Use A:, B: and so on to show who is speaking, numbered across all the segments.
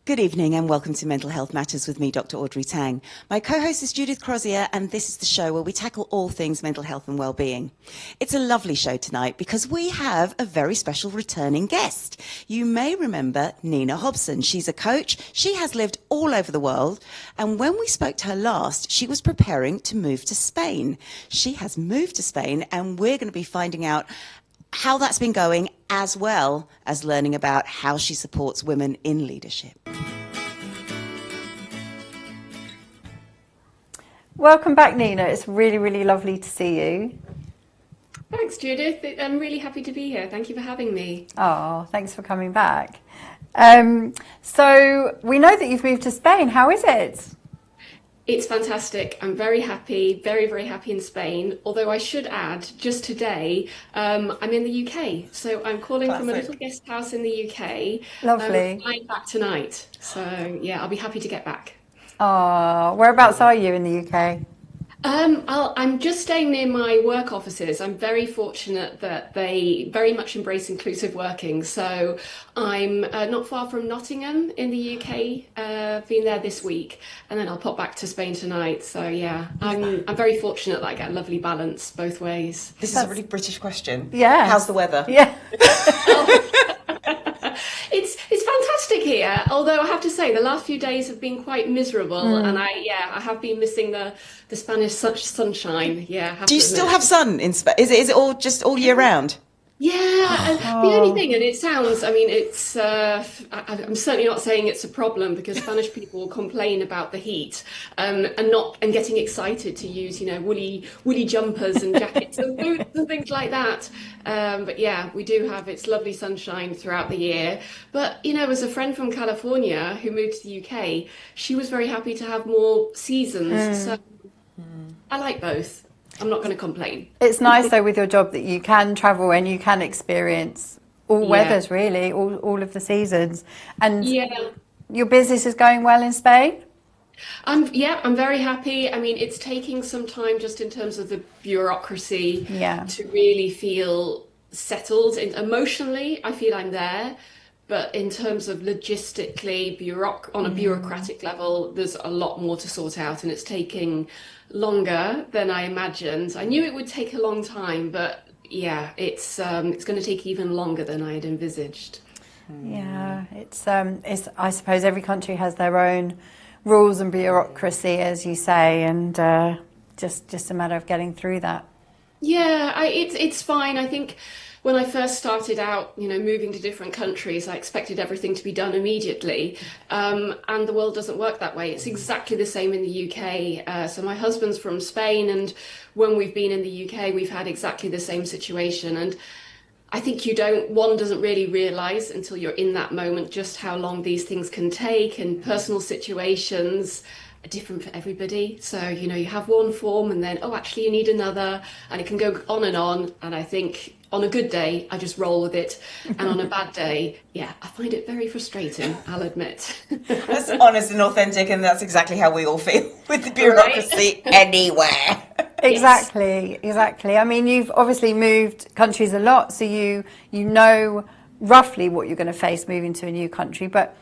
A: Good evening and welcome to Mental Health Matters with me, Dr Audrey Tang. My co-host is Judith Crosier, and this is the show where we tackle all things mental health and well-being. It's a lovely show tonight because we have a very special returning guest. You may remember Nina Hobson. She's a coach. She has lived all over the world, and when we spoke to her last, she was preparing to move to Spain. She has moved to Spain, and we're going to be finding out how that's been going, as well as learning about how she supports women in leadership.
B: Welcome back, Nina. It's really, really lovely to see you.
C: Thanks, Judith. I'm really happy to be here. Thank you for having me.
B: Oh, thanks for coming back. So we know that you've moved to Spain. How is it?
C: It's fantastic. I'm very happy, very, very happy in Spain. Although I should add, just today, I'm in the UK. So I'm calling from a little guest house in the UK.
B: Lovely.
C: I'm flying back tonight. So yeah, I'll be happy to get back.
B: Oh, whereabouts are you in the UK?
C: I'm just staying near my work offices. I'm very fortunate that they very much embrace inclusive working. So I'm not far from Nottingham in the UK. Been there this week, and then I'll pop back to Spain tonight. So yeah, I'm very fortunate that I get a lovely balance both ways.
A: This is a really British question.
B: Yeah.
A: How's the weather?
B: Yeah.
C: It's fantastic here, although I have to say the last few days have been quite miserable, and I have been missing the Spanish sunshine. Yeah.
A: Do you still have sun in Spain? Is it all just all year round?
C: Yeah, and the only thing, and it sounds, I mean, it's, I'm certainly not saying it's a problem, because Spanish people complain about the heat, and getting excited to use, woolly jumpers and jackets and boots and things like that. But yeah, we do have, it's lovely sunshine throughout the year. But, as a friend from California who moved to the UK, she was very happy to have more seasons. So I like both. I'm not going to complain.
B: It's nice though with your job that you can travel and you can experience all weathers, really, all of the seasons. And your business is going well in Spain?
C: I'm very happy. I mean, it's taking some time just in terms of the bureaucracy to really feel settled. Emotionally, I feel I'm there. But in terms of logistically, on a bureaucratic level, there's a lot more to sort out, and it's taking longer than I imagined. I knew it would take a long time, but yeah, it's going to take even longer than I had envisaged.
B: Yeah, it's I suppose every country has their own rules and bureaucracy, as you say, and just a matter of getting through that.
C: Yeah, it's fine. I think when I first started out, moving to different countries, I expected everything to be done immediately. And the world doesn't work that way. It's exactly the same in the UK. So my husband's from Spain, and when we've been in the UK, we've had exactly the same situation. And I think one doesn't really realise until you're in that moment just how long these things can take, and personal situations are different for everybody. So, you have one form and then, actually you need another, and it can go on. And I think on a good day, I just roll with it. And on a bad day, I find it very frustrating, I'll admit.
A: That's honest and authentic, and that's exactly how we all feel with the bureaucracy anywhere.
B: Exactly. I mean, you've obviously moved countries a lot, so you know roughly what you're going to face moving to a new country, but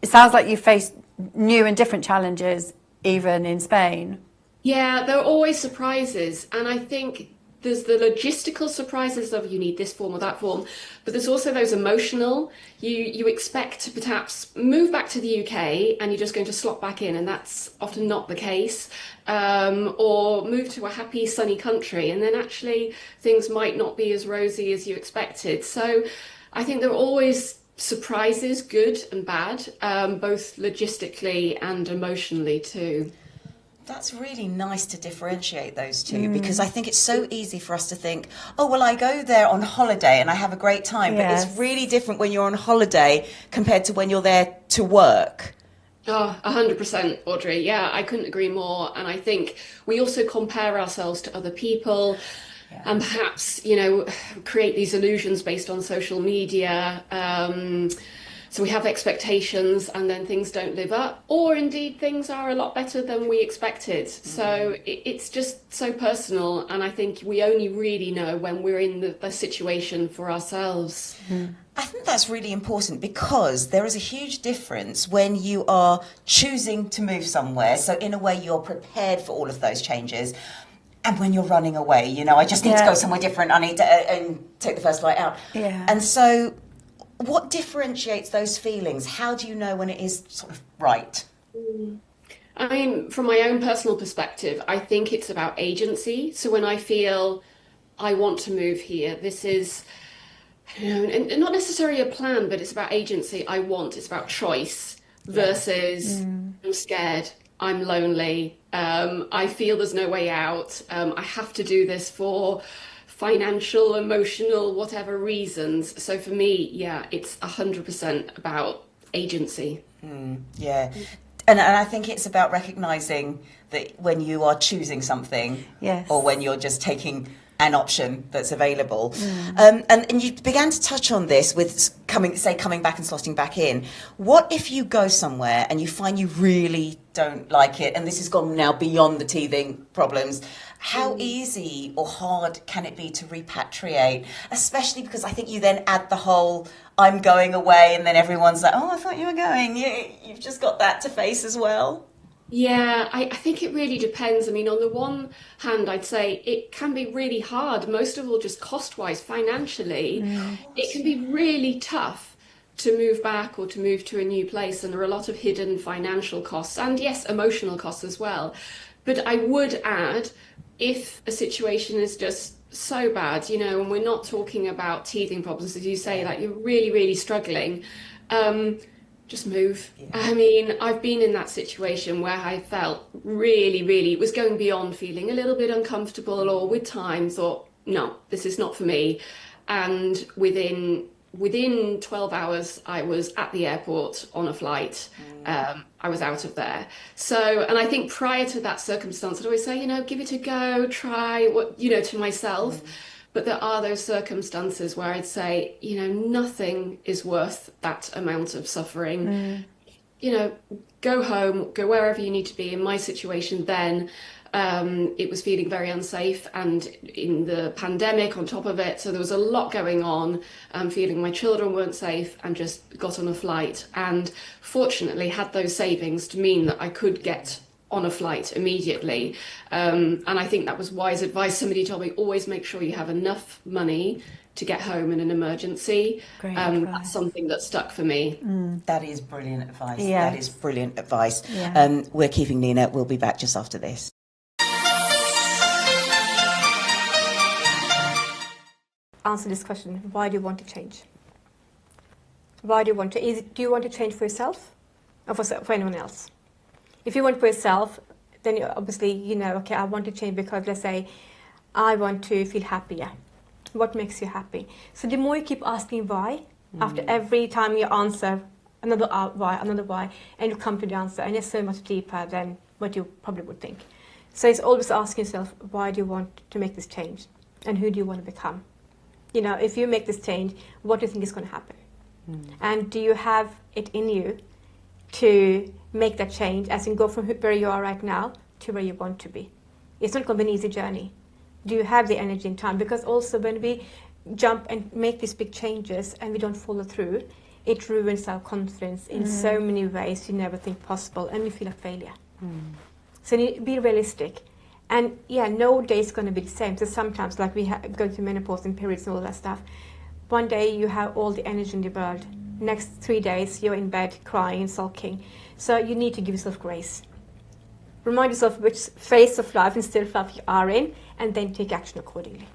B: it sounds like you faced new and different challenges even in Spain.
C: Yeah, there are always surprises, and I think there's the logistical surprises of you need this form or that form, but there's also those emotional. You expect to perhaps move back to the UK and you're just going to slot back in, and that's often not the case. Or move to a happy, sunny country, and then actually things might not be as rosy as you expected. So I think there are always surprises, good and bad, both logistically and emotionally too.
A: That's really nice to differentiate those two, because I think it's so easy for us to think, I go there on holiday and I have a great time. But it's really different when you're on holiday compared to when you're there to work.
C: Oh, 100%, Audrey. Yeah, I couldn't agree more. And I think we also compare ourselves to other people and perhaps, create these illusions based on social media. So we have expectations and then things don't live up, or indeed things are a lot better than we expected. So it's just so personal, and I think we only really know when we're in the situation for ourselves.
A: I think that's really important, because there is a huge difference when you are choosing to move somewhere. So in a way, you're prepared for all of those changes. And when you're running away, you know, I just need to go somewhere different. I need to and take the first flight out.
B: Yeah.
A: And so what differentiates those feelings? How do you know when it is sort of right?
C: I mean, from my own personal perspective, I think it's about agency. So when I feel I want to move here, this is, you know, and not necessarily a plan, but it's about agency. It's about choice versus I'm scared, I'm lonely, I feel there's no way out, I have to do this for financial, emotional, whatever reasons. So for me, it's 100% about agency.
A: Yeah. And I think it's about recognising that when you are choosing something, or when you're just taking an option that's available. And you began to touch on this with coming back and slotting back in. What if you go somewhere and you find you really don't like it, and this has gone now beyond the teething problems? How easy or hard can it be to repatriate? Especially because I think you then add the whole I'm going away, and then everyone's like, oh, I thought you were going. You've just got that to face as well.
C: Yeah, I think it really depends. I mean, on the one hand, I'd say it can be really hard, most of all just cost-wise, financially. It can be really tough to move back or to move to a new place, and there are a lot of hidden financial costs and, yes, emotional costs as well. But I would add, if a situation is just so bad, you know, and we're not talking about teething problems, as you say, like you're really, really struggling, just move. I mean, I've been in that situation where I felt really, really, it was going beyond feeling a little bit uncomfortable, or with time thought, no, this is not for me. And within 12 hours, I was at the airport on a flight. I was out of there. So, and I think prior to that circumstance, I'd always say, you know, give it a go, try what, you know, to myself. But there are those circumstances where I'd say, you know, nothing is worth that amount of suffering. You know, go home, go wherever you need to be. In my situation then, it was feeling very unsafe, and in the pandemic on top of it, so there was a lot going on, feeling my children weren't safe, and just got on a flight, and fortunately had those savings to mean that I could get on a flight immediately, and I think that was wise advice. Somebody told me, always make sure you have enough money to get home in an emergency. That's something that stuck for me.
A: That is brilliant advice.
B: Yes.
A: That is brilliant advice.
B: Yeah.
A: We're keeping Nina. We'll be back just after this.
D: Answer this question: why do you want to change? Why do you want to? Do you want to change for yourself, or for anyone else? If you want for yourself, then you obviously, you know, okay, I want to change because, let's say, I want to feel happier. What makes you happy? So the more you keep asking why, after every time you answer another why, and you come to the answer, and it's so much deeper than what you probably would think. So it's always asking yourself, why do you want to make this change, and who do you want to become? You know, if you make this change, what do you think is going to happen? And do you have it in you to make that change, as in go from where you are right now to where you want to be? It's not going to be an easy journey. Do you have the energy and time? Because also when we jump and make these big changes and we don't follow through, it ruins our confidence in so many ways you never think possible, and we feel like failure. So you need to be realistic. And yeah, no day is going to be the same. So sometimes, like we go through menopause and periods and all that stuff, one day you have all the energy in the world. Next 3 days you're in bed crying and sulking. So you need to give yourself grace. Remind yourself which phase of life and state of life you are in, and then take action accordingly.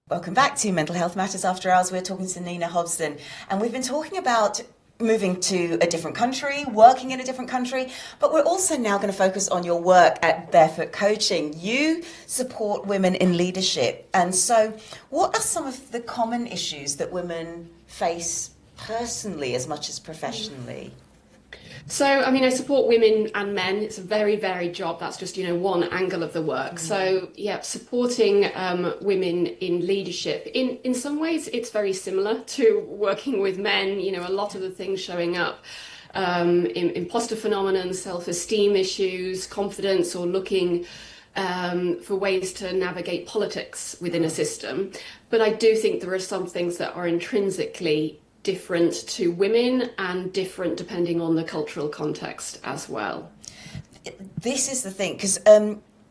A: Welcome back to Mental Health Matters After Hours. We're talking to Nina Hobson, and we've been talking about moving to a different country, working in a different country, but we're also now going to focus on your work at Barefoot Coaching. You support women in leadership, and so what are some of the common issues that women face personally as much as professionally?
C: So, I mean, I support women and men. It's a very varied job. That's just, one angle of the work. So, yeah, supporting women in leadership. In some ways, it's very similar to working with men. A lot of the things showing up, imposter phenomenon, self-esteem issues, confidence, or looking for ways to navigate politics within a system. But I do think there are some things that are intrinsically different to women and different depending on the cultural context as well.
A: This is the thing, because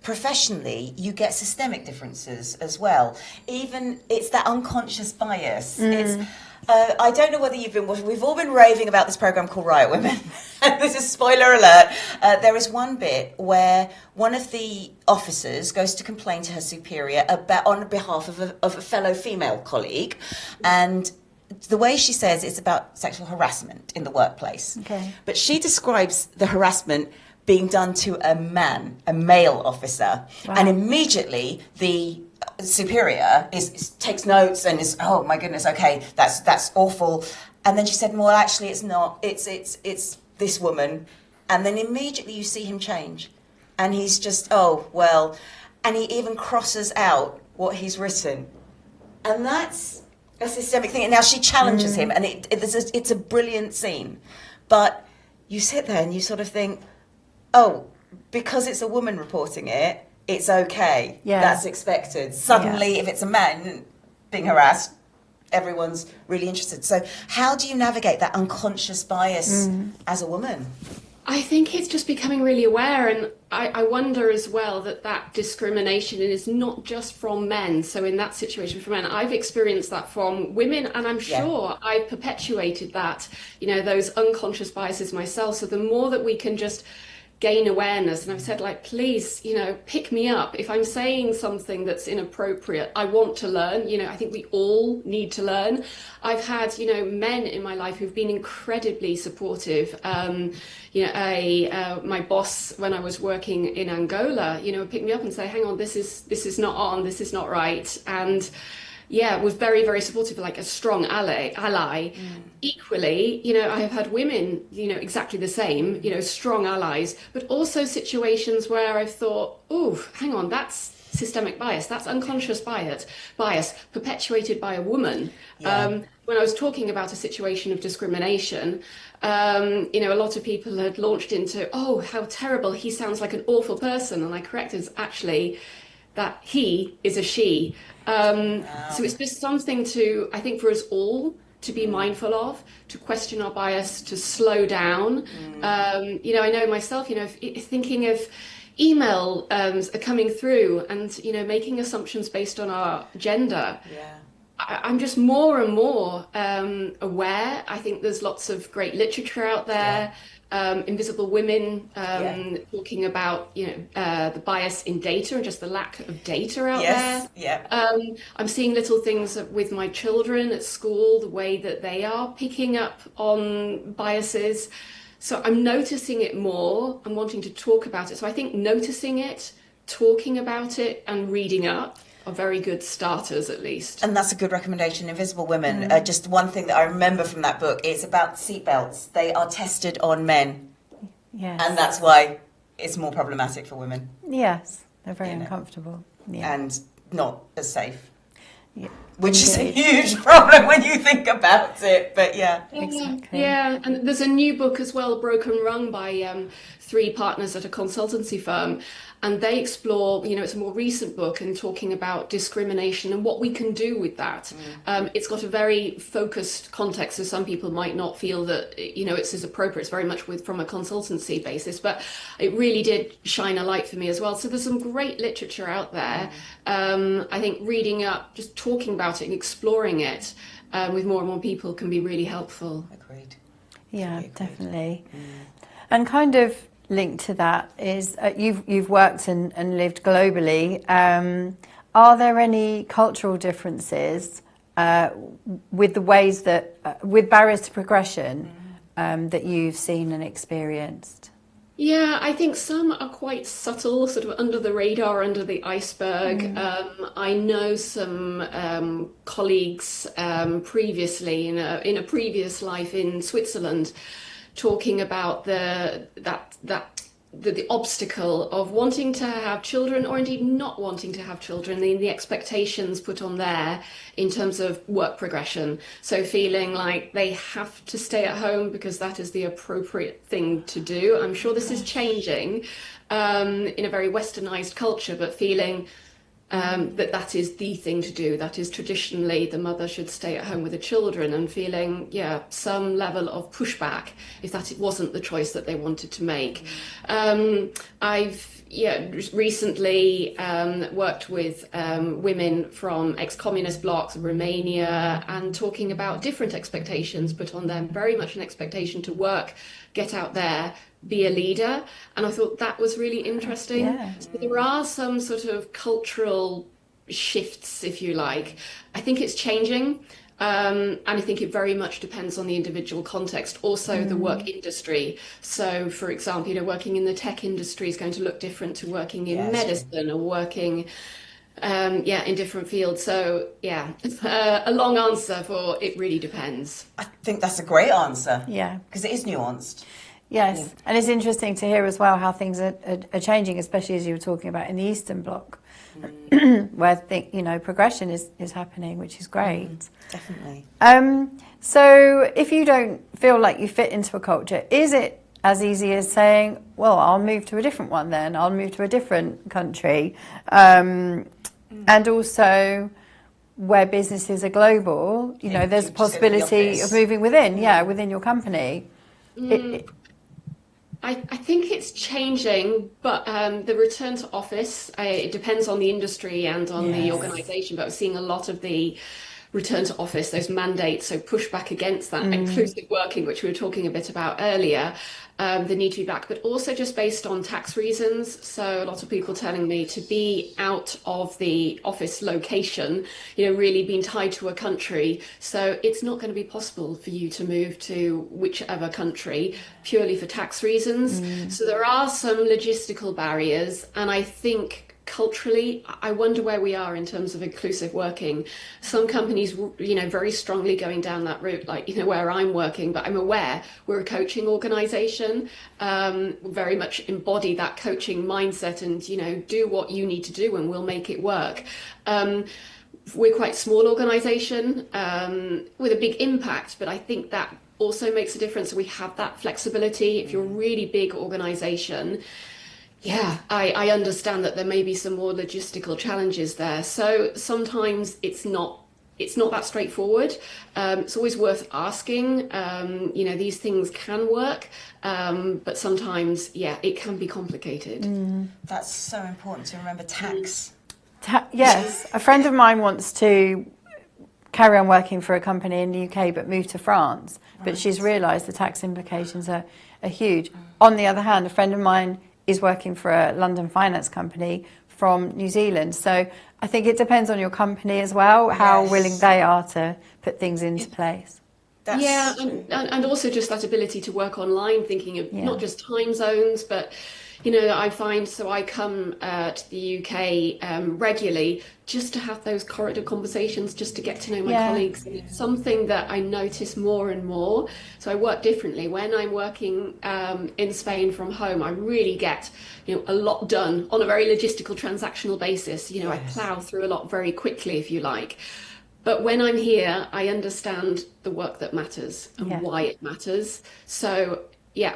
A: professionally you get systemic differences as well. Even it's that unconscious bias. It's I don't know whether you've been watching. We've all been raving about this program called Riot Women. This is spoiler alert. There is one bit where one of the officers goes to complain to her superior about on behalf of a fellow female colleague, and the way she says it's about sexual harassment in the workplace. Okay. But she describes the harassment being done to a man, a male officer. Wow. And immediately the superior takes notes and is, oh my goodness, okay, that's awful. And then she said, well, actually it's not, it's this woman. And then immediately you see him change. And he's just, oh, well, and he even crosses out what he's written. And that's a systemic thing. And now she challenges him, and it's a brilliant scene. But you sit there and you sort of think, oh, because it's a woman reporting it, it's okay. Yeah. That's expected. Suddenly, if it's a man being harassed, everyone's really interested. So how do you navigate that unconscious bias as a woman?
C: I think it's just becoming really aware, and I wonder as well that discrimination is not just from men. So in that situation for men, I've experienced that from women, and I'm sure I've perpetuated that, those unconscious biases myself. So the more that we can just gain awareness, and I've said, like, please, pick me up if I'm saying something that's inappropriate. I want to learn. I think we all need to learn. I've had men in my life who've been incredibly supportive. My boss when I was working in Angola, picked me up and say, hang on, this is not on, this is not right. And was very, very supportive, like a strong ally. Equally, I have had women, exactly the same, strong allies, but also situations where I've thought, oh, hang on, that's systemic bias, that's unconscious bias perpetuated by a woman. When I was talking about a situation of discrimination, a lot of people had launched into, oh, how terrible, he sounds like an awful person. And I corrected, actually, that he is a she. So it's just something to, I think, for us all to be mindful of, to question our bias, to slow down. I know myself, thinking of email coming through and, making assumptions based on our gender. I'm just more and more aware. I think there's lots of great literature out there. Invisible Women, talking about the bias in data and just the lack of data out there. I'm seeing little things with my children at school, the way that they are picking up on biases. So I'm noticing it more. I'm wanting to talk about it. So I think noticing it, talking about it, and reading up are very good starters, at least.
A: And that's a good recommendation. Invisible Women. Just one thing that I remember from that book is about seatbelts. They are tested on men. Yes. And that's why it's more problematic for women.
B: Yes, they're very uncomfortable. Yeah.
A: And not as safe.
B: Yeah.
A: Which is a huge problem when you think about it. But
B: exactly.
C: Yeah, and there's a new book as well, Broken Rung, by 3 partners at a consultancy firm. And they explore, it's a more recent book, and talking about discrimination and what we can do with that. It's got a very focused context, so some people might not feel that, it's as appropriate. It's very much from a consultancy basis, but it really did shine a light for me as well. So there's some great literature out there. I think reading up, just talking about it and exploring it with more and more people can be really helpful.
A: Agreed.
B: Yeah, definitely. And kind of linked to that is you've worked and lived globally. Are there any cultural differences with the ways that with barriers to progression that you've seen and experienced?
C: Yeah, I think some are quite subtle, sort of under the radar, under the iceberg. I know some colleagues previously in a previous life in Switzerland talking about the obstacle of wanting to have children, or indeed not wanting to have children, the expectations put on there in terms of work progression. So feeling like they have to stay at home because that is the appropriate thing to do. I'm sure this is changing in a very westernized culture, but feeling that is the thing to do. That is traditionally the mother should stay at home with the children, and feeling, some level of pushback if that wasn't the choice that they wanted to make. I've recently worked with women from ex-communist blocs, Romania, and talking about different expectations put on them, very much an expectation to work, get out there, be a leader. And I thought that was really interesting.
B: Yeah.
C: So there are some sort of cultural shifts, if you like. I think it's changing. And I think it very much depends on the individual context, also the work industry. So, for example, working in the tech industry is going to look different to working in medicine or working in different fields. So, a long answer for it really depends.
A: I think that's a great answer.
B: Yeah.
A: Because it is nuanced.
B: Yes,
A: Yeah.
B: and it's interesting to hear as well how things are changing, especially as you were talking about in the Eastern Bloc, where progression is happening, which is great.
A: Definitely.
B: So if you don't feel like you fit into a culture, is it as easy as saying, well, I'll move to a different one then, I'll move to a different country? And also, where businesses are global, there's a possibility of moving within your company.
C: I think it's changing, but the return to office, it depends on the industry and on the organisation, but we're seeing a lot of the return to office, those mandates, so push back against that, inclusive working, which we were talking a bit about earlier, the need to be back, but also just based on tax reasons. So a lot of people telling me to be out of the office location, really being tied to a country. So it's not going to be possible for you to move to whichever country purely for tax reasons. So there are some logistical barriers, and I think culturally, I wonder where we are in terms of inclusive working. Some companies, very strongly going down that route, like, where I'm working, but I'm aware we're a coaching organisation, very much embody that coaching mindset and, do what you need to do and we'll make it work. We're quite a small organisation with a big impact, but I think that also makes a difference. We have that flexibility. If you're a really big organisation, I understand that there may be some more logistical challenges there. So sometimes it's not that straightforward. It's always worth asking. These things can work, but sometimes, it can be complicated.
A: That's so important to remember. Tax.
B: Yes, a friend of mine wants to carry on working for a company in the UK but move to France, but she's realised the tax implications are huge. On the other hand, a friend of mine is working for a London finance company from New Zealand. So I think it depends on your company as well, how willing they are to put things into place.
C: And also just that ability to work online, thinking of not just time zones, but I find, so I come to the UK regularly just to have those corridor conversations, just to get to know my colleagues. And it's something that I notice more and more. So I work differently. When I'm working in Spain from home, I really get a lot done on a very logistical, transactional basis. I plow through a lot very quickly, if you like. But when I'm here, I understand the work that matters and why it matters. So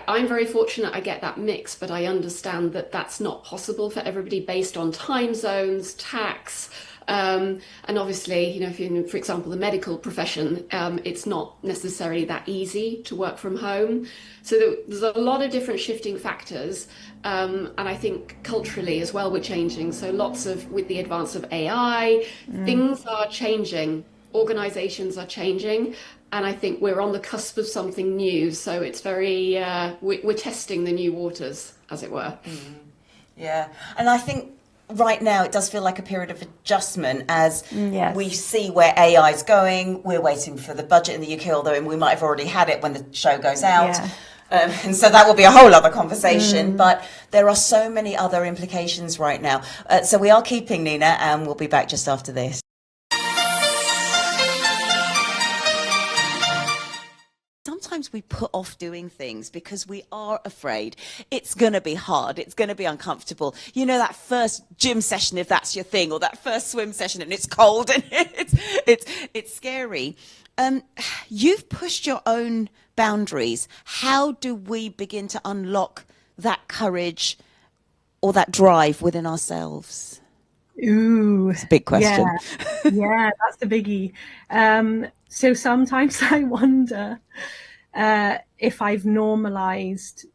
C: I'm very fortunate I get that mix, but I understand that that's not possible for everybody based on time zones, tax, and obviously, if you're in, for example, the medical profession, it's not necessarily that easy to work from home. So there's a lot of different shifting factors, and I think culturally as well we're changing. So with the advance of AI, things are changing, organisations are changing. And I think we're on the cusp of something new. So it's very, we're testing the new waters, as it were.
A: Yeah. And I think right now it does feel like a period of adjustment as we see where AI is going. We're waiting for the budget in the UK, although we might have already had it when the show goes out. And so that will be a whole other conversation. But there are so many other implications right now. So we are keeping Nina, and we'll be back just after this. sometimes we put off doing things because we are afraid it's going to be hard, it's going to be uncomfortable. You know, that first gym session, if that's your thing, or that first swim session and it's cold and it's scary. You've pushed your own boundaries. How do we begin to unlock that courage or that drive within ourselves?
E: Ooh,
A: it's a big question.
E: Yeah, that's the biggie. So sometimes I wonder if I've normalized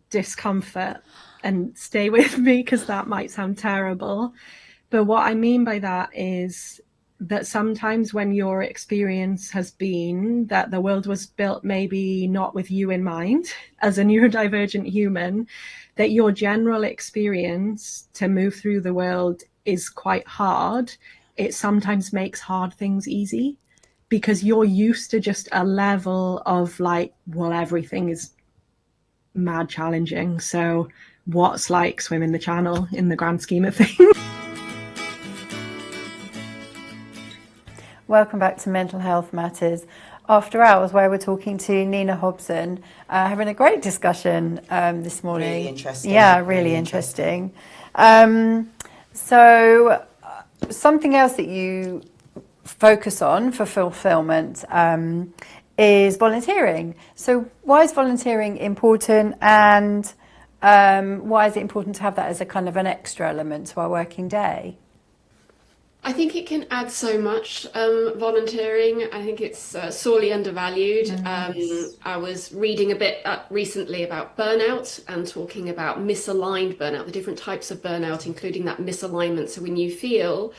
E: discomfort, and stay with me because that might sound terrible. But what I mean by that is that sometimes when your experience has been that the world was built maybe not with you in mind as a neurodivergent human, that your general experience to move through the world is quite hard, it sometimes makes hard things easy because you're used to just a level of like, well, everything is mad challenging. So what's like swimming the channel in the grand scheme of things?
B: Welcome back to Mental Health Matters After Hours, where we're talking to Nina Hobson, having a great discussion this morning.
A: Really interesting.
B: Yeah, really interesting. So something else that you focus on for fulfillment is volunteering. So why is volunteering important, and why is it important to have that as a kind of an extra element to our working day?
C: I think it can add so much, volunteering. I think it's sorely undervalued. I was reading a bit recently about burnout and talking about misaligned burnout, the different types of burnout, including that misalignment. So when you feel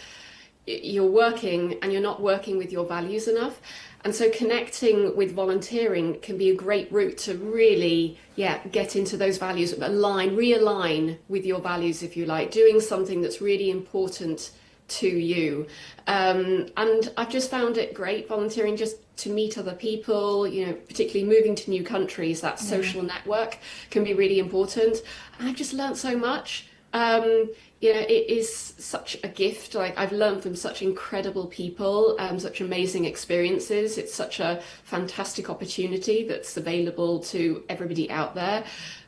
C: you're working and you're not working with your values enough. And so connecting with volunteering can be a great route to really, get into those values, realign with your values, if you like, doing something that's really important to you. And I've just found it great, volunteering, just to meet other people, particularly moving to new countries, that social network can be really important. And I've just learned so much. It is such a gift. Like, I've learned from such incredible people, such amazing experiences. It's such a fantastic opportunity that's available to everybody out there.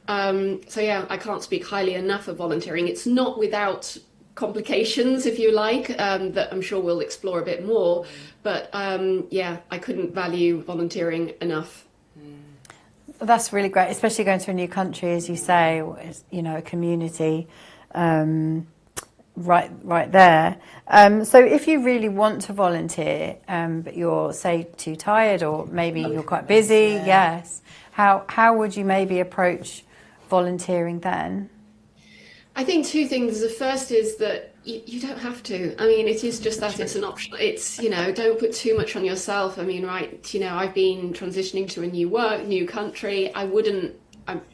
C: I can't speak highly enough of volunteering. It's not without complications, if you like, that I'm sure we'll explore a bit more. But I couldn't value volunteering enough.
B: That's really great, especially going to a new country, as you say, a community right there. So if you really want to volunteer, but you're, say, too tired, or maybe you're quite busy, how would you maybe approach volunteering then?
C: I think two things. The first is that you don't have to. I mean, it is just that it's an option. It's, don't put too much on yourself. I mean, I've been transitioning to a new country. I wouldn't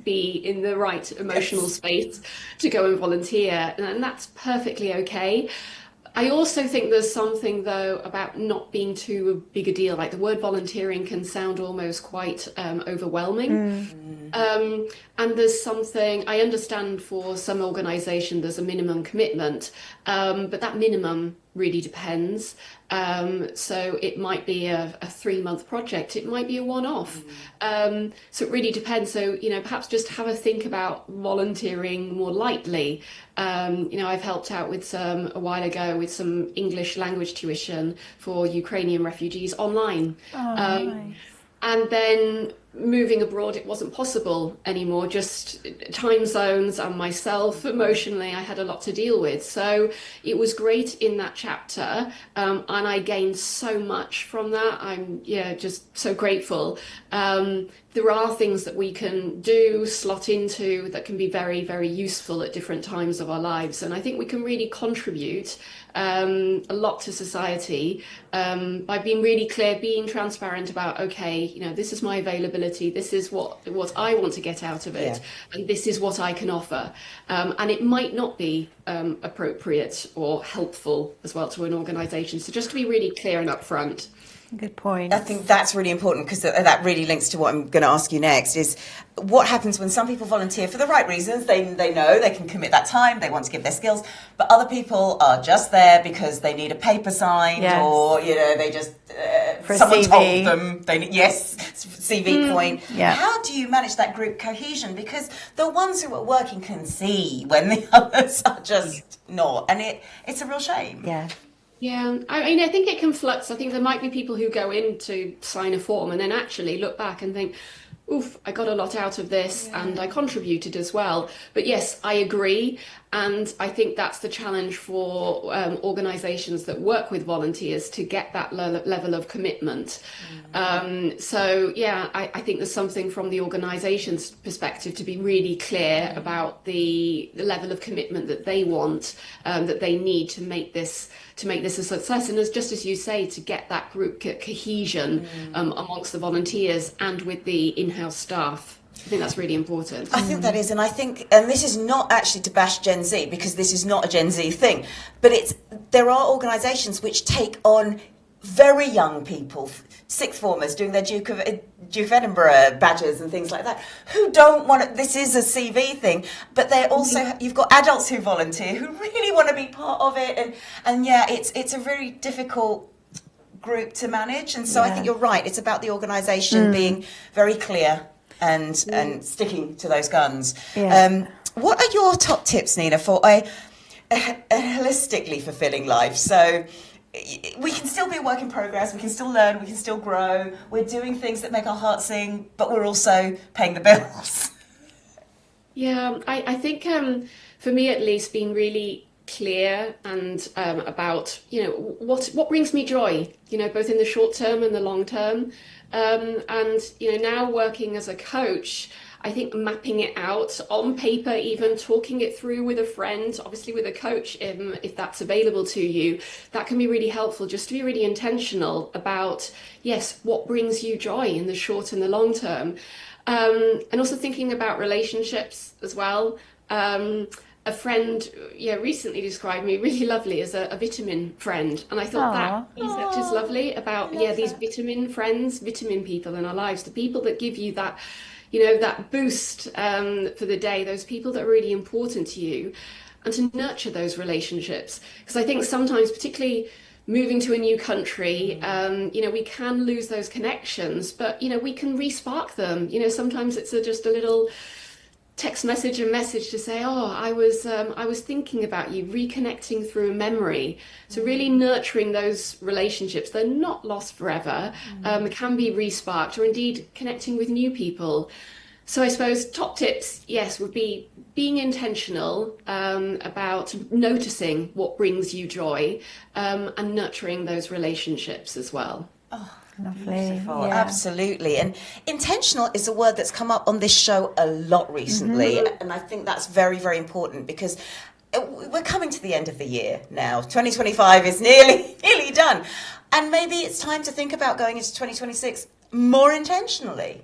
C: be in the right emotional space to go and volunteer, and that's perfectly okay. I also think there's something, though, about not being too big a deal. Like, the word volunteering can sound almost quite overwhelming. And there's something, I understand for some organisation there's a minimum commitment, but that minimum really depends. So it might be a 3-month project, it might be a one-off. So it really depends. So, perhaps just have a think about volunteering more lightly. I've helped out with a while ago with some English language tuition for Ukrainian refugees online.
B: Nice.
C: And then moving abroad, it wasn't possible anymore, just time zones and myself emotionally, I had a lot to deal with. So it was great in that chapter, and I gained so much from that. I'm just so grateful. There are things that we can do, slot into, that can be very, very useful at different times of our lives. And I think we can really contribute a lot to society by being really clear, being transparent about, okay, this is my availability, this is what I want to get out of it, and this is what I can offer. And it might not be appropriate or helpful as well to an organisation. So just to be really clear and upfront.
B: Good point.
A: I think that's really important, because that really links to what I'm going to ask you next, is what happens when some people volunteer for the right reasons. They know they can commit that time, they want to give their skills, but other people are just there because they need a paper signed,
B: Yes.
A: or, you know, they just,
B: For a
A: someone
B: CV.
A: told them, CV point.
B: Yeah.
A: How do you manage that group cohesion? Because the ones who are working can see when the others are just not, and it's a real shame.
B: Yeah.
C: Yeah, I mean, I think it can flux. I think there might be people who go in to sign a form and then actually look back and think, oof, I got a lot out of this and I contributed as well. But yes, I agree. And I think that's the challenge for organisations that work with volunteers, to get that level of commitment. So, yeah, I think there's something from the organisation's perspective to be really clear about the level of commitment that they want, that they need to make this a success. And just as you say, to get that group cohesion amongst the volunteers and with the in-house staff. I think that's really important.
A: I think that is, and I think, and this is not actually to bash Gen Z, because this is not a Gen Z thing, but there are organisations which take on very young people, sixth formers doing their Duke of Edinburgh badges and things like that, who don't want to, this is a CV thing, but they're also, you've got adults who volunteer who really want to be part of it, and yeah, it's a very difficult group to manage, and so I think you're right, it's about the organisation being very clear and sticking to those guns.
B: Yeah.
A: What are your top tips, Nina, for a holistically fulfilling life? So we can still be a work in progress, we can still learn, we can still grow, we're doing things that make our hearts sing, but we're also paying the bills.
C: Yeah, I think for me at least, being really clear and about, you know, what brings me joy, you know, both in the short term and the long term. And, you know, now working as a coach, I think mapping it out on paper, even talking it through with a friend, obviously with a coach, if that's available to you, that can be really helpful, just to be really intentional about, yes, what brings you joy in the short and the long term. And also thinking about relationships as well. A friend recently described me really lovely as a vitamin friend, and I thought that concept is lovely, about these vitamin friends, vitamin people in our lives, the people that give you that, you know, that boost for the day, those people that are really important to you, and to nurture those relationships. Because I think sometimes, particularly moving to a new country, you know, we can lose those connections, but, you know, we can re-spark them. You know, sometimes it's just a little text message to say, I was thinking about you, reconnecting through memory. So really nurturing those relationships. They're not lost forever, can be re-sparked, or indeed connecting with new people. So I suppose top tips, yes, would be being intentional about noticing what brings you joy, and nurturing those relationships as well.
B: Lovely.
A: Beautiful.
B: Yeah.
A: Absolutely. And intentional is a word that's come up on this show a lot recently. And I think that's very, very important, because we're coming to the end of the year now. 2025 is nearly done. And maybe it's time to think about going into 2026 more intentionally,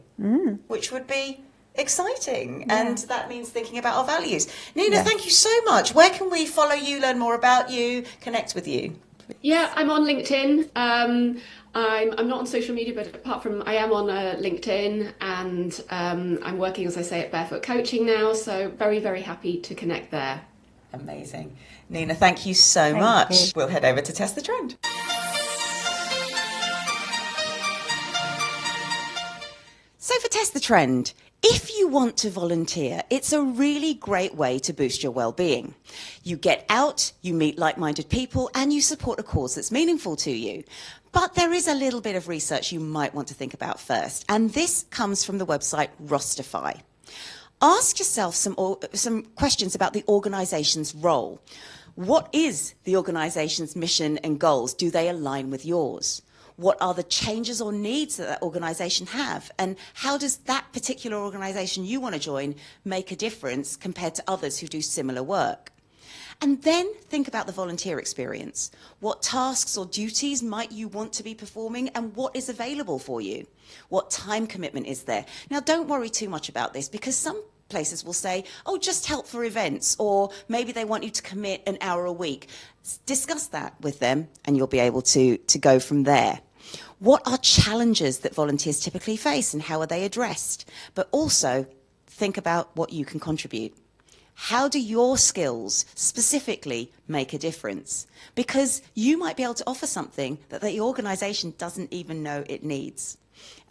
A: which would be exciting. Yeah. And that means thinking about our values. Nina, thank you so much. Where can we follow you, learn more about you, connect with you?
C: Yeah, I'm on LinkedIn. I'm not on social media, but apart from, I am on LinkedIn, and I'm working, as I say, at Barefoot Coaching now, so very, very happy to connect there.
A: Amazing. Nina, thank you so much. We'll head over to Test the Trend. So for Test the Trend, if you want to volunteer, it's a really great way to boost your well-being. You get out, you meet like-minded people, and you support a cause that's meaningful to you. But there is a little bit of research you might want to think about first, and this comes from the website Rosterify. Ask yourself some questions about the organisation's role. What is the organisation's mission and goals? Do they align with yours? What are the changes or needs that organisation have? And how does that particular organisation you want to join make a difference compared to others who do similar work? And then think about the volunteer experience. What tasks or duties might you want to be performing, and what is available for you? What time commitment is there? Now, don't worry too much about this, because some places will say, oh, just help for events, or maybe they want you to commit an hour a week. Discuss that with them and you'll be able to go from there. What are challenges that volunteers typically face and how are they addressed? But also think about what you can contribute. How do your skills specifically make a difference? Because you might be able to offer something that the organisation doesn't even know it needs.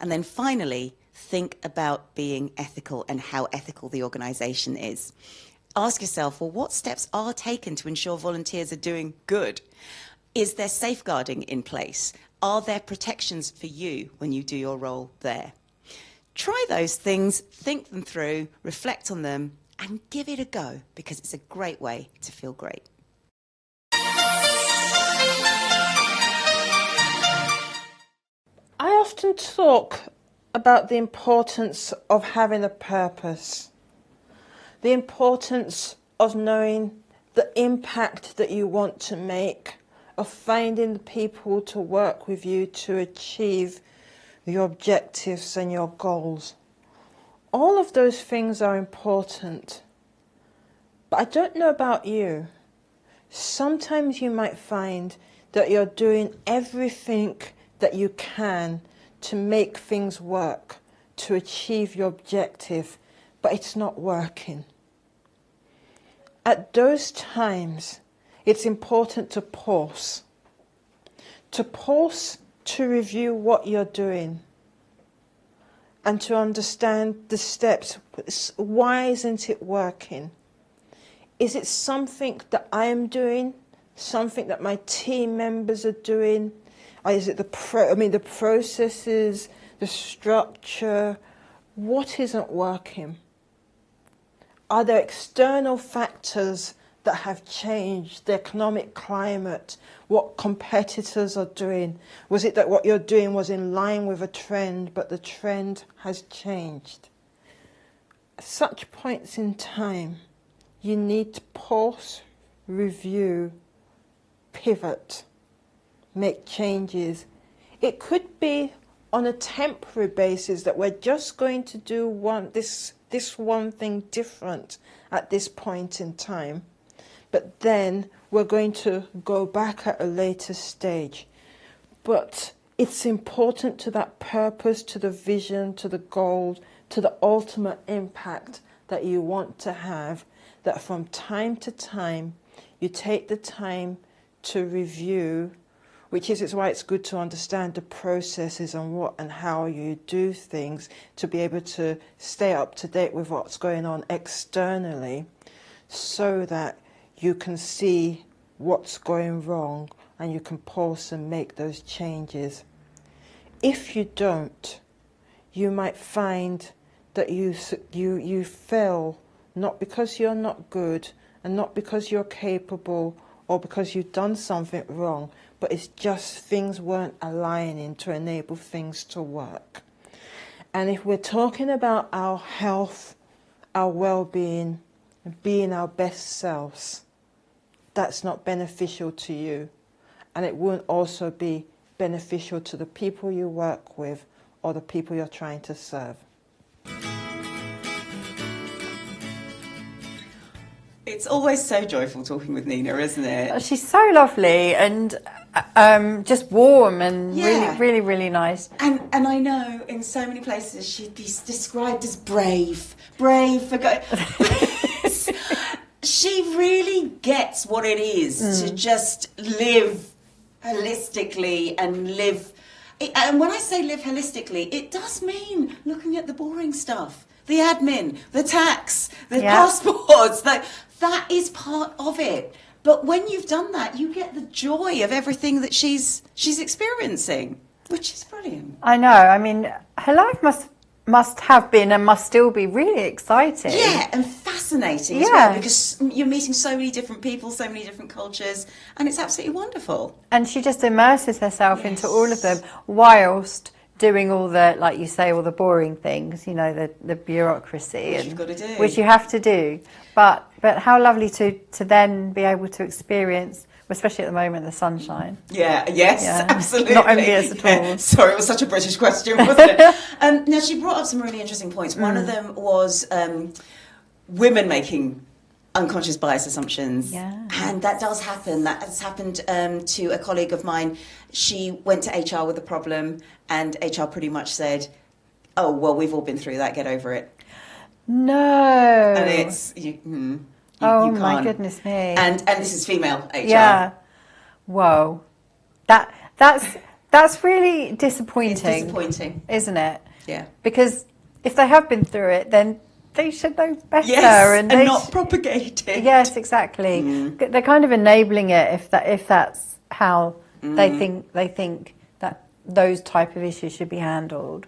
A: And then finally, think about being ethical and how ethical the organisation is. Ask yourself, well, what steps are taken to ensure volunteers are doing good? Is there safeguarding in place? Are there protections for you when you do your role there? Try those things, think them through, reflect on them, and give it a go, because it's a great way to feel great.
F: I often talk about the importance of having a purpose, the importance of knowing the impact that you want to make, of finding the people to work with you to achieve your objectives and your goals. All of those things are important. But I don't know about you. Sometimes you might find that you're doing everything that you can to make things work, to achieve your objective, but it's not working. At those times, it's important to pause to review what you're doing and to understand the steps. Why isn't it working? Is it something that I am doing, something that my team members are doing? Or is it the processes, the structure? What isn't working? Are there external factors that have changed, the economic climate, what competitors are doing? Was it that what you're doing was in line with a trend, but the trend has changed? At such points in time, you need to pause, review, pivot, make changes. It could be on a temporary basis that we're just going to do this one thing different at this point in time. But then we're going to go back at a later stage. But it's important to that purpose, to the vision, to the goal, to the ultimate impact that you want to have, that from time to time you take the time to review, which is why it's good to understand the processes and what and how you do things, to be able to stay up to date with what's going on externally, so that you can see what's going wrong and you can pause and make those changes. If you don't, you might find that you fail, not because you're not good and not because you're capable or because you've done something wrong, but it's just things weren't aligning to enable things to work. And if we're talking about our health, our well-being, being our best selves, that's not beneficial to you. And it won't also be beneficial to the people you work with or the people you're trying to serve.
A: It's always so joyful talking with Nina, isn't it?
B: She's so lovely and just warm and really, really nice.
A: And I know in so many places she'd be described as brave for going. She really gets what it is to just live holistically and live. And when I say live holistically, it does mean looking at the boring stuff, the admin, the tax, the passports. That is part of it. But when you've done that, you get the joy of everything that she's experiencing, which is brilliant.
B: I know. I mean, her life must have been and must still be really exciting.
A: Yeah, and fascinating as well, because you're meeting so many different people, so many different cultures, and it's absolutely wonderful.
B: And she just immerses herself into all of them whilst doing all the, like you say, all the boring things, you know, the bureaucracy.
A: Which you've got to do.
B: Which you have to do. But how lovely to then be able to experience, especially at the moment, the sunshine.
A: Yes, absolutely.
B: Not envious at all.
A: Sorry, it was such a British question, wasn't it? Now, she brought up some really interesting points. One of them was women making unconscious bias assumptions.
B: Yeah.
A: And that does happen. That has happened to a colleague of mine. She went to HR with a problem, and HR pretty much said, oh, well, we've all been through that, get over it.
B: No.
A: And it's, you
B: my
A: can't.
B: goodness me.
A: And this is female HR.
B: Yeah. Whoa. That's really disappointing.
A: It's disappointing.
B: Isn't it?
A: Yeah.
B: Because if they have been through it, then they should know better.
A: Yes, and
B: they
A: not propagate it.
B: Yes, exactly. They're kind of enabling it if that's how they think that those type of issues should be handled.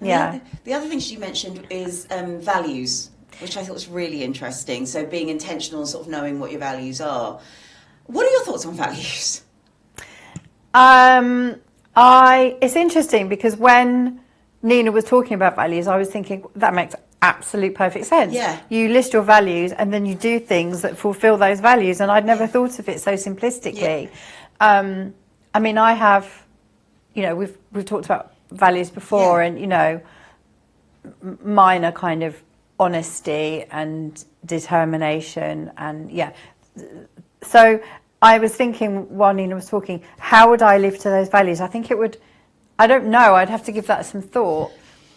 B: Yeah.
A: The other thing she mentioned is values, which I thought was really interesting. So being intentional and sort of knowing what your values are. What are your thoughts on values?
B: It's interesting because when Nina was talking about values, I was thinking that makes absolute perfect sense.
A: Yeah.
B: You list your values and then you do things that fulfill those values, and I'd never thought of it so simplistically.
A: Yeah.
B: I mean, I have, we've talked about values before, and mine are kind of honesty and determination, and so I was thinking while Nina was talking, how would I live to those values? I think I don't know, I'd have to give that some thought,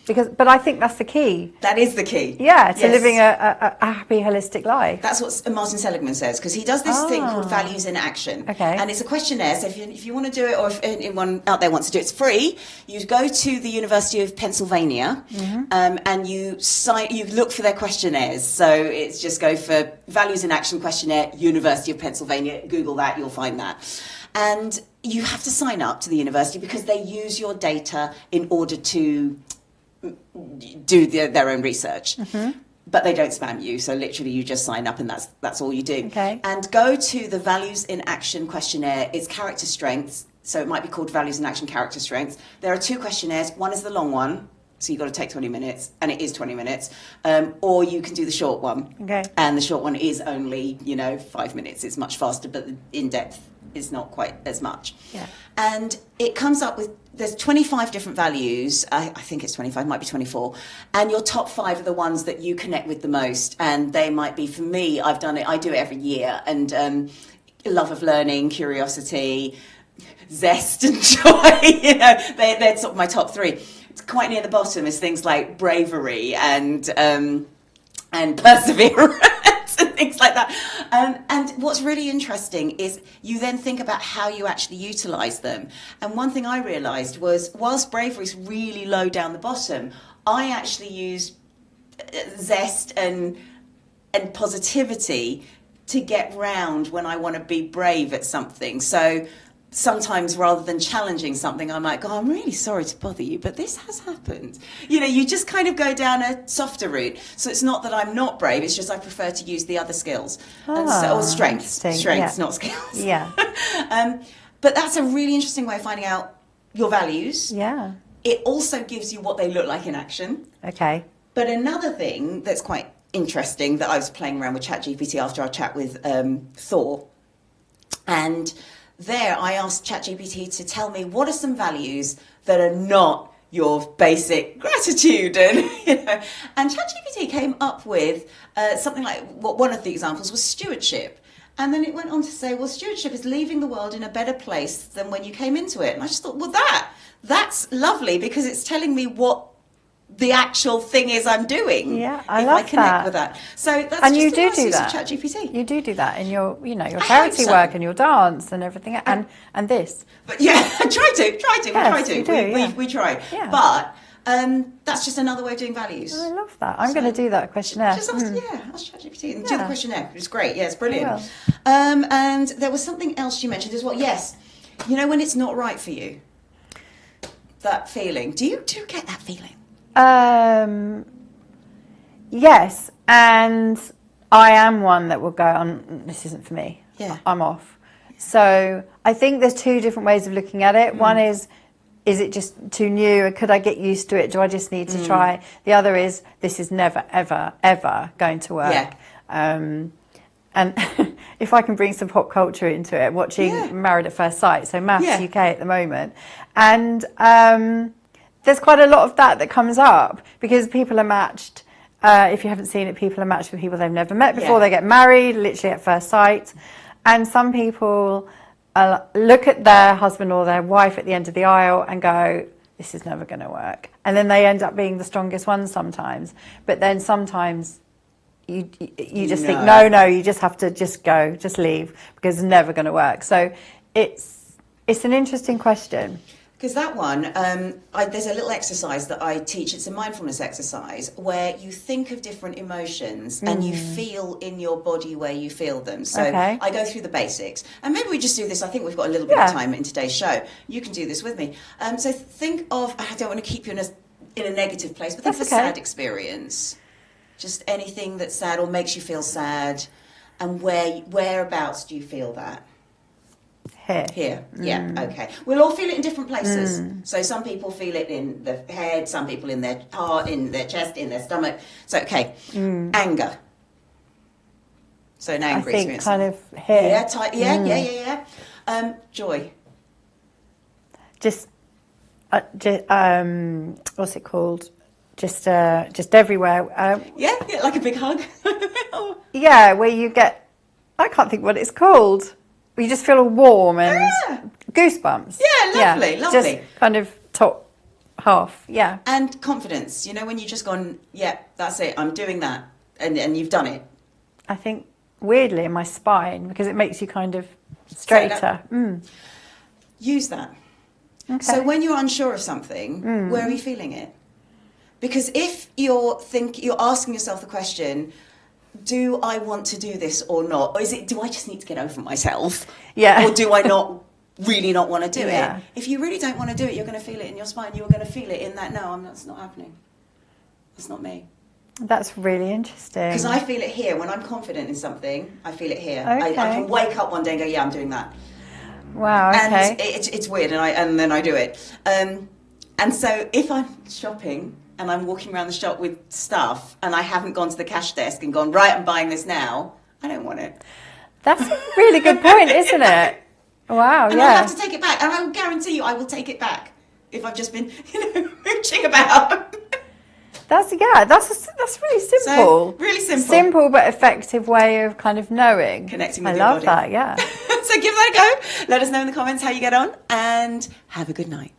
B: but I think that's the key.
A: That is the key.
B: Yeah, to living a happy, holistic life.
A: That's what Martin Seligman says, because he does this thing called Values in Action.
B: Okay.
A: And it's a questionnaire, so if you want to do it, or if anyone out there wants to do it, it's free. You go to the University of Pennsylvania, and you look for their questionnaires. So it's just go for Values in Action questionnaire, University of Pennsylvania, Google that, you'll find that. And you have to sign up to the university because they use your data in order to do their own research, but they don't spam you. So literally, you just sign up, and that's all you do.
B: Okay.
A: And go to the Values in Action questionnaire. It's character strengths, so it might be called Values in Action character strengths. There are two questionnaires. One is the long one, so you've got to take 20 minutes, and it is 20 minutes. Or you can do the short one.
B: Okay.
A: And the short one is only 5 minutes. It's much faster, but the in depth is not quite as much.
B: Yeah.
A: And it comes up with, there's 25 different values. I think it's 25, might be 24. And your top 5 are the ones that you connect with the most. And they might be, for me, I do it every year. And love of learning, curiosity, zest and joy, they're sort of my top 3. It's quite near the bottom is things like bravery and perseverance. And things like that. And what's really interesting is you then think about how you actually utilise them. And one thing I realised was, whilst bravery is really low down the bottom, I actually use zest and positivity to get round when I want to be brave at something. So sometimes rather than challenging something, I might go, I'm really sorry to bother you, but this has happened. You just kind of go down a softer route. So it's not that I'm not brave, it's just I prefer to use the other skills. Or strengths, not skills.
B: Yeah.
A: But that's a really interesting way of finding out your values.
B: Yeah.
A: It also gives you what they look like in action.
B: Okay.
A: But another thing that's quite interesting that I was playing around with ChatGPT after our chat with Thor, and there I asked ChatGPT to tell me what are some values that are not your basic gratitude, and ChatGPT came up with something like, one of the examples was stewardship. And then it went on to say, well, stewardship is leaving the world in a better place than when you came into it. And I just thought, well, that's lovely, because it's telling me what the actual thing is I'm doing.
B: Yeah, I
A: if
B: love
A: I connect
B: that.
A: with that. So that's
B: and
A: just
B: you
A: a
B: do
A: nice
B: do
A: use
B: that.
A: of ChatGPT.
B: You do that in your
A: I
B: charity
A: hope so.
B: work and your dance and everything, and this.
A: But yeah, I try to. We try to.
B: you do,
A: We try.
B: Yeah.
A: But that's just another way of doing values.
B: I love that. I'm going to do that questionnaire.
A: Just ask ChatGPT and do the questionnaire. It's great. Yeah, it's brilliant.
B: I will.
A: And there was something else you mentioned as well. Yes, when it's not right for you, that feeling. Do you get that feeling?
B: Yes, and I am one that will go, this isn't for me.
A: Yeah.
B: I'm off. So I think there's 2 different ways of looking at it. One is it just too new? Could I get used to it? Do I just need to try? The other is, this is never, ever, ever going to work.
A: Yeah.
B: And if I can bring some pop culture into it, watching Married at First Sight, so Maths UK at the moment. And there's quite a lot of that comes up because people are matched. if you haven't seen it, people are matched with people they've never met before. They get married, literally at first sight. And some people look at their husband or their wife at the end of the aisle and go, this is never going to work. And then they end up being the strongest ones sometimes. But then sometimes you just think, no, you just have to just go, just leave, because it's never going to work. So it's an interesting question.
A: Because that one, there's a little exercise that I teach. It's a mindfulness exercise where you think of different emotions and you feel in your body where you feel them. So I go through the basics. And maybe we just do this. I think we've got a little bit of time in today's show. You can do this with me. So think of, I don't want to keep you in a negative place, but think of a sad experience. Just anything that's sad or makes you feel sad. And whereabouts do you feel that? Here. Yeah, okay. We'll all feel it in different places. So some people feel it in the head, some people in their heart, in their chest, in their stomach. So, anger. So now angry experience.
B: I think kind of here.
A: Yeah. Joy.
B: Just what's it called? Just everywhere.
A: Yeah, like a big hug.
B: Yeah, where you get, I can't think what it's called. You just feel warm and goosebumps.
A: Yeah, lovely.
B: Just kind of top half,
A: And confidence, when you just gone, that's it, I'm doing that, and you've done it.
B: I think, weirdly, in my spine, because it makes you kind of straighter.
A: Use that.
B: Okay.
A: So when you're unsure of something, where are you feeling it? Because if you're asking yourself the question, do I want to do this or not? Or do I just need to get over myself?
B: Yeah.
A: Or do I not want to do
B: it?
A: If you really don't want to do it, you're going to feel it in your spine. You're going to feel it in that, that's not happening. It's not me.
B: That's really interesting.
A: Because I feel it here. When I'm confident in something, I feel it here.
B: Okay.
A: I can wake up one day and go, I'm doing that.
B: Wow, okay.
A: And it's weird, and then I do it. And so if I'm shopping and I'm walking around the shop with stuff and I haven't gone to the cash desk and gone, right, I'm buying this now, I don't want it.
B: That's a really good point, isn't it? Wow,
A: and I'll have to take it back. And I will guarantee you I will take it back if I've just been, mooching about.
B: That's really simple.
A: So, really simple.
B: Simple but effective way of kind of knowing.
A: Connecting with
B: your
A: body.
B: I love that, yeah.
A: So give that a go. Let us know in the comments how you get on and have a good night.